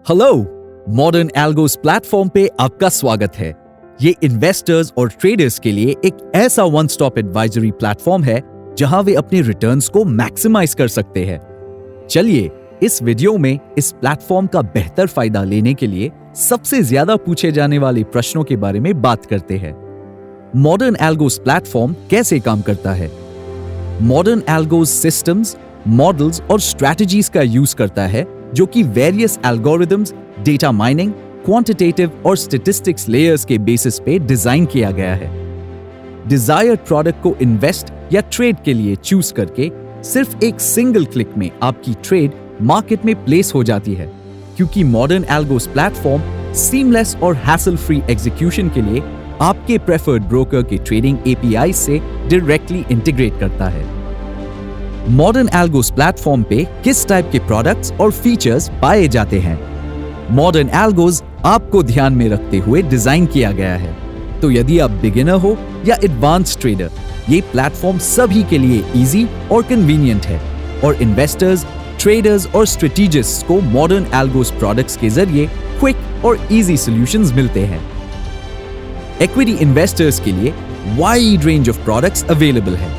Hello, modern algos platform पे आपका स्वागत है। ये इन्वेस्टर्स और ट्रेडर्स के लिए एक ऐसा वन स्टॉप एडवाइजरी प्लेटफॉर्म है जहां वे अपने रिटर्न्स को मैक्सिमाइज कर सकते हैं। चलिए इस वीडियो में इस प्लेटफॉर्म का बेहतर फायदा लेने के लिए सबसे ज्यादा पूछे जाने वाले प्रश्नों के बारे में बात करते हैं। मॉडर्न एल्गोस प्लेटफॉर्म कैसे काम करता है? मॉडर्न एल्गोस सिस्टम्स, मॉडल्स और स्ट्रैटेजीज का यूज करता है जो कि various algorithms, data mining, quantitative और स्टैटिस्टिक्स लेयर्स के बेसिस पे डिजाइन किया गया है। डिजायर्ड प्रोडक्ट को इन्वेस्ट या ट्रेड के लिए चूज करके सिर्फ एक सिंगल क्लिक में आपकी ट्रेड मार्केट में प्लेस हो जाती है, क्योंकि मॉडर्न एल्गोस प्लेटफॉर्म सीमलेस और हैसल फ्री एग्जीक्यूशन के लिए आपके प्रेफर्ड ब्रोकर के ट्रेडिंग एपीआई से डायरेक्टली इंटीग्रेट करता है। मॉडर्न एल्गोस प्लेटफॉर्म पे किस टाइप के प्रोडक्ट्स और फीचर्स पाए जाते हैं? मॉडर्न एल्गोस आपको ध्यान में रखते हुए डिजाइन किया गया है, तो यदि आप बिगिनर हो या एडवांस ट्रेडर, ये प्लेटफॉर्म सभी के लिए इजी और कन्वीनियंट है और इन्वेस्टर्स, ट्रेडर्स और स्ट्रेटेजिस्ट्स को मॉडर्न एल्गोस प्रोडक्ट्स के जरिए क्विक और इजी सॉल्यूशंस मिलते हैं। इक्विटी इन्वेस्टर्स के लिए wide range of products available है।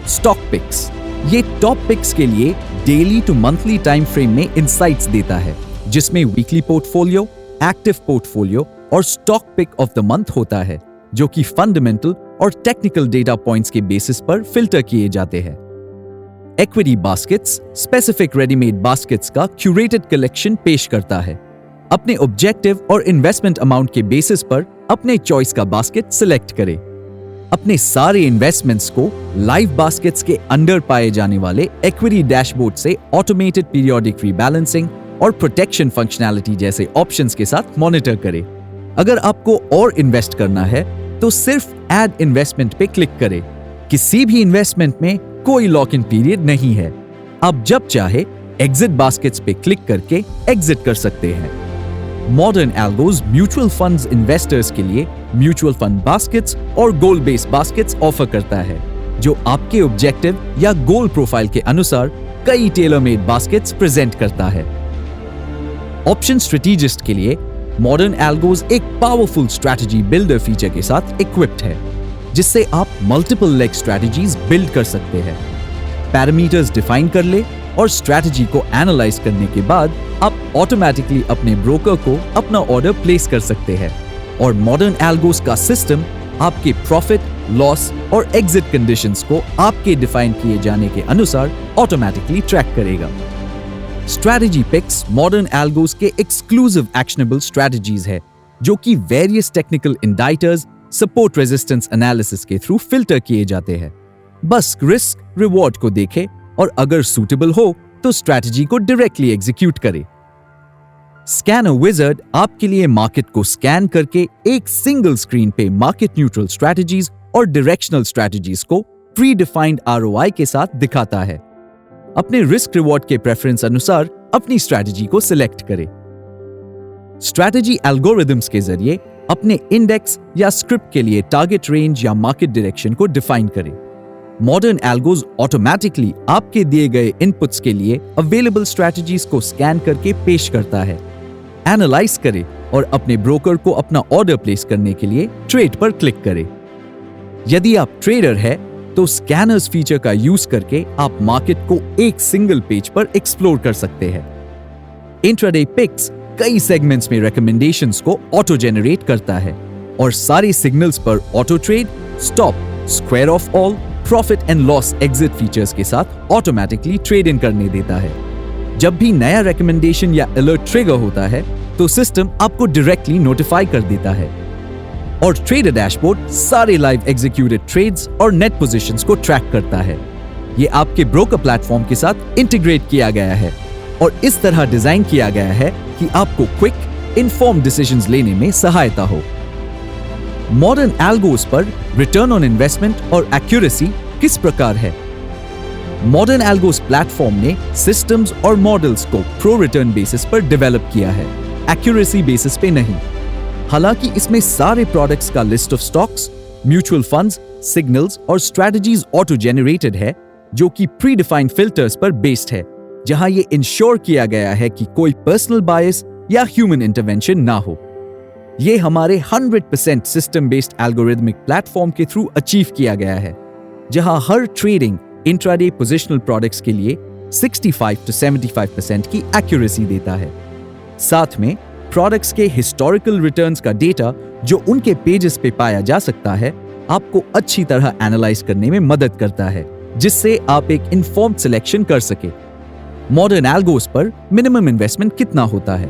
स्टॉक पिक्स, ये टॉप पिक्स के लिए daily to monthly time frame में इंसाइट्स देता है, जिसमें वीकली पोर्टफोलियो, एक्टिव पोर्टफोलियो और stock pick of the month होता है, जो कि फंडामेंटल और टेक्निकल डेटा पॉइंट्स के बेसिस पर फिल्टर किए जाते हैं। Equity baskets specific readymade baskets का क्यूरेटेड कलेक्शन पेश करता है। अपने ऑब्जेक्टिव और इन्वेस्टमेंट अमाउंट के बेसिस पर अपने चॉइस का बास्केट सिलेक्ट करें। अपने सारे इन्वेस्टमेंट्स को लाइव बास्केट्स के अंडर पाए जाने वाले इक्विटी डैशबोर्ड से ऑटोमेटेड पीरियोडिक रीबैलेंसिंग और प्रोटेक्शन फंक्शनैलिटी जैसे ऑप्शंस के साथ मॉनिटर करें। अगर आपको और इन्वेस्ट करना है तो सिर्फ ऐड इन्वेस्टमेंट पे क्लिक करें। किसी भी इन्वेस्टमेंट में कोई लॉक इन पीरियड नहीं है। आप जब चाहे एग्जिट बास्केट्स पे क्लिक करके एग्जिट कर सकते हैं। Modern algos mutual funds investors के लिए म्यूचुअल फंड बास्केट्स और गोल बेस्ड बास्केट्स ऑफर करता है, जो आपके ऑब्जेक्टिव या गोल प्रोफाइल के अनुसार कई टेलर मेड बास्केट्स प्रेजेंट करता है। ऑप्शन स्ट्रेटेजिस्ट के लिए मॉडर्न एल्गोस एक पावरफुल स्ट्रैटेजी बिल्डर फीचर के साथ इक्विप्ड है, जिससे आप मल्टीपल लेग स्ट्रैटेजीज बिल्ड कर सकते हैं। पैरामीटर्स डिफाइन कर ले और स्ट्रैटेजी को एनालाइज करने के बाद आप ऑटोमेटिकली अपने ब्रोकर को अपना ऑर्डर प्लेस कर सकते हैं और मॉडर्न एल्गोस का सिस्टम आपके प्रॉफिट, लॉस और एग्जिट कंडीशंस को आपके डिफाइन किए जाने के अनुसार ऑटोमेटिकली ट्रैक करेगा। स्ट्रैटेजी पिक्स मॉडर्न एल्गोस के एक्सक्लूसिव एक्शनेबल स्ट्रैटेजीज है, जो कि various technical indicators, support resistance analysis के थ्रू फिल्टर किए जाते हैं। बस रिस्क रिवॉर्ड को देखें और अगर सूटेबल हो तो स्ट्रैटेजी को डायरेक्टली एग्जीक्यूट करें। स्कैनर विजार्ड आपके लिए मार्केट को स्कैन करके एक सिंगल स्क्रीन पे मार्केट न्यूट्रल स्ट्रैटेजीज और डायरेक्शनल स्ट्रैटेजीज को प्री डिफाइंड आरओआई के साथ दिखाता है। अपने रिस्क रिवॉर्ड के प्रेफरेंस अनुसार अपनी स्ट्रैटेजी को सिलेक्ट करें। स्ट्रैटेजी एल्गोरिथम्स के जरिए अपने इंडेक्स या स्क्रिप्ट के लिए टारगेट रेंज या मार्केट डायरेक्शन को डिफाइन करें। मॉडर्न एल्गोस ऑटोमेटिकली आपके दिए गए इनपुट्स के लिए अवेलेबल स्ट्रैटेजीज को स्कैन करके पेश करता है। एनालाइज करें और अपने ब्रोकर को अपना ऑर्डर प्लेस करने के लिए ट्रेड पर क्लिक करें। यदि आप ट्रेडर है तो स्कैनर्स फीचर का यूज करके आप मार्केट को एक सिंगल पेज पर एक्सप्लोर कर सकते हैं। इंट्राडे पिक्स कई सेगमेंट्स में रिकमेंडेशंस को ऑटो जेनरेट करता है और सारे सिग्नल्स पर auto trade, stop, square of all, profit and loss exit features के साथ ऑटोमेटिकली ट्रेड इन करने देता है। जब भी नया रिकमेंडेशन या अलर्ट ट्रिगर होता है तो सिस्टम आपको डायरेक्टली नोटिफाई कर देता है और ट्रेडर डैशबोर्ड सारे लाइव एग्जीक्यूटेड ट्रेड्स और नेट पोजीशंस को ट्रैक करता है। ये आपके ब्रोकर प्लेटफॉर्म के साथ इंटीग्रेट किया गया है और इस तरह डिजाइन किया गया है कि आपको क्विक, इन्फॉर्म्ड डिसीजंस लेने में सहायता हो। मॉडर्न एल्गोस पर रिटर्न ऑन इन्वेस्टमेंट और एक्यूरेसी किस प्रकार है? मॉडर्न एल्गोस प्लेटफॉर्म ने सिस्टम्स और मॉडल्स को प्रो रिटर्न बेसिस पर डेवलप किया है, एक्यूरेसी बेसिस पे नहीं। हालांकि इसमें सारे प्रोडक्ट्स का list of stocks, mutual funds, signals और स्ट्रैटेजीज ऑटो जेनरेटेड है, जो कि प्री डिफाइंड फिल्टर्स पर बेस्ड है, जहां ये इंश्योर किया गया है कि कोई पर्सनल बायस या ह्यूमन इंटरवेंशन ना हो। ये हमारे 100% सिस्टम बेस्ड एल्गोरिथमिक प्लेटफॉर्म के थ्रू अचीव किया गया है, जहां हर ट्रेडिंग इंट्राडे पोजिशनल प्रोडक्ट्स के लिए 65 to 75% की एक्यूरेसी देता है। साथ में प्रोडक्ट्स के हिस्टोरिकल रिटर्न्स का डेटा जो उनके पेजेस पे पाया जा सकता है, आपको अच्छी तरह एनालाइज करने में मदद करता है, जिससे आप एक इन्फॉर्म्ड सिलेक्शन कर सके। मॉडर्न एल्गोस पर मिनिमम इन्वेस्टमेंट कितना होता है?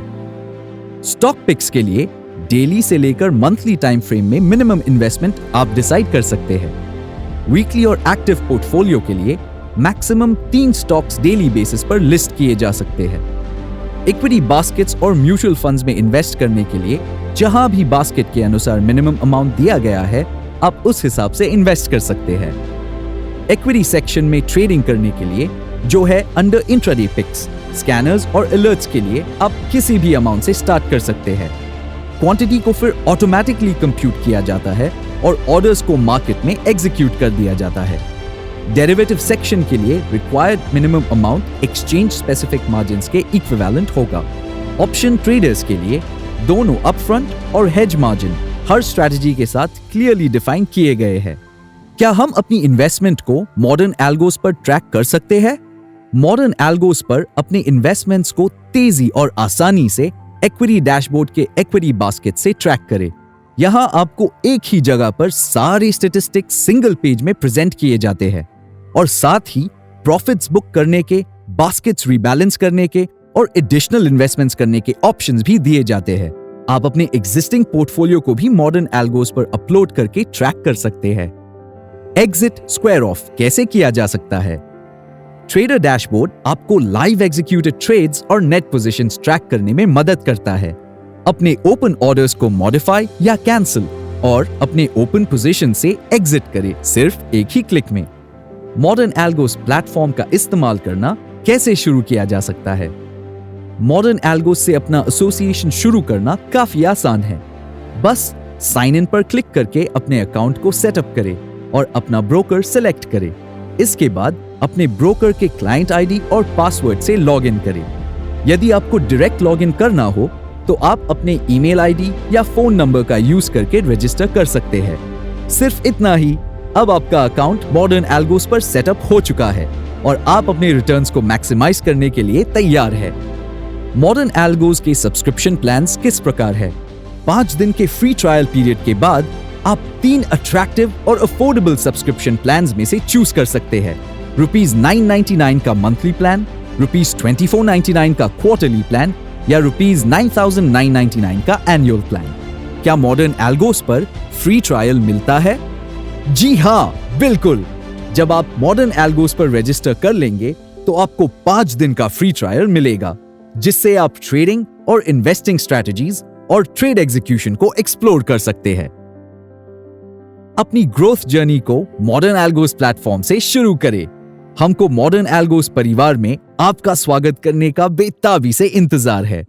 स्टॉक पिक्स के लिए डेली से लेकर मंथली टाइम फ्रेम में मिनिमम इन्वेस्टमेंट आप डिसाइड कर सकते हैं। वीकली और एक्टिव पोर्टफोलियो के लिए मैक्सिमम 3 स्टॉक्स डेली बेसिस पर लिस्ट किए जा सकते हैं। इक्विटी बास्केट्स और म्यूचुअल फंड्स में इन्वेस्ट करने के लिए जहां भी बास्केट के अनुसार मिनिमम अमाउंट दिया गया है, आप उस हिसाब से इन्वेस्ट कर सकते हैं। इक्विटी सेक्शन में ट्रेडिंग करने के लिए जो है अंडर इंट्राडे पिक्स, स्कैनर्स और अलर्ट्स के लिए आप किसी भी अमाउंट से स्टार्ट कर सकते हैं। क्वांटिटी को फिर ऑटोमेटिकली कंप्यूट किया जाता है और ऑर्डर्स को मार्केट में एग्जीक्यूट कर दिया जाता है। डेरिवेटिव सेक्शन के लिए required minimum amount exchange specific margins के इक्विवेलेंट होगा। ऑप्शन ट्रेडर्स के लिए दोनों अपफ्रंट और हेज मार्जिन हर स्ट्रेटजी के साथ क्लियरली डिफाइन किए गए हैं। क्या हम अपनी इन्वेस्टमेंट को मॉडर्न एल्गोस पर ट्रैक कर सकते हैं? मॉडर्न एल्गोस पर अपने इन्वेस्टमेंट्स को तेजी और आसानी से इक्विटी डैशबोर्ड के इक्विटी बास्केट से ट्रैक करें। यहां आपको एक ही जगह पर सारे स्टैटिस्टिक्स सिंगल पेज में प्रेजेंट किए जाते हैं और साथ ही प्रॉफिट्स बुक करने के, बास्केट्स रीबैलेंस करने के और एडिशनल इन्वेस्टमेंट्स करने के ऑप्शंस भी दिए जाते हैं। आप अपने एग्जिस्टिंग पोर्टफोलियो को भी मॉडर्न एल्गोस पर अपलोड करके ट्रैक कर सकते हैं। एग्जिट स्क्वायर ऑफ कैसे किया जा सकता है? ट्रेडर डैशबोर्ड आपको लाइव एग्जीक्यूटेड ट्रेड्स और नेट पोजीशंस ट्रैक करने में मदद करता है। अपने ओपन ऑर्डर्स को मॉडिफाई या कैंसिल और अपने ओपन पोजीशन से एग्जिट करें सिर्फ एक ही क्लिक में। मॉडर्न एल्गोस प्लेटफॉर्म का इस्तेमाल करना कैसे शुरू किया जा सकता है? मॉडर्न एल्गोस से अपना एसोसिएशन शुरू करना काफी आसान है। बस साइन इन पर क्लिक करके अपने अकाउंट को सेटअप करें और अपना ब्रोकर सेलेक्ट करें। इसके बाद अपने ब्रोकर के क्लाइंट आईडी और पासवर्ड से लॉग इन करें। यदि आपको डायरेक्ट लॉग इन करना हो तो आप अपने ईमेल आईडी या फोन नंबर का यूज करके रजिस्टर कर सकते हैं। सिर्फ इतना ही, अब आपका अकाउंट मॉडर्न एल्गोस पर सेटअप हो चुका है और आप अपने रिटर्न्स को मैक्सिमाइज करने के लिए तैयार है। मॉडर्न एल्गोस के सब्सक्रिप्शन प्लान्स किस प्रकार है? 5 दिन के फ्री ट्रायल पीरियड के बाद आप 3 अट्रैक्टिव और अफोर्डेबल सब्सक्रिप्शन प्लान्स में से चूज कर सकते हैं। ₹999 का मंथली प्लान, ₹2499 का क्वार्टरली प्लान या ₹9999 का एनुअल प्लान। क्या मॉडर्न एल्गोस पर फ्री ट्रायल मिलता है? जी हाँ, बिल्कुल। जब आप मॉडर्न एल्गोस पर रजिस्टर कर लेंगे तो आपको 5 दिन का फ्री ट्रायल मिलेगा, जिससे आप ट्रेडिंग और इन्वेस्टिंग स्ट्रेटजीज और ट्रेड एग्जीक्यूशन को एक्सप्लोर कर सकते हैं। अपनी ग्रोथ जर्नी को मॉडर्न एल्गोस प्लेटफॉर्म से शुरू करें। हमको मॉडर्न एल्गोस परिवार में आपका स्वागत करने का बेताबी से इंतजार है।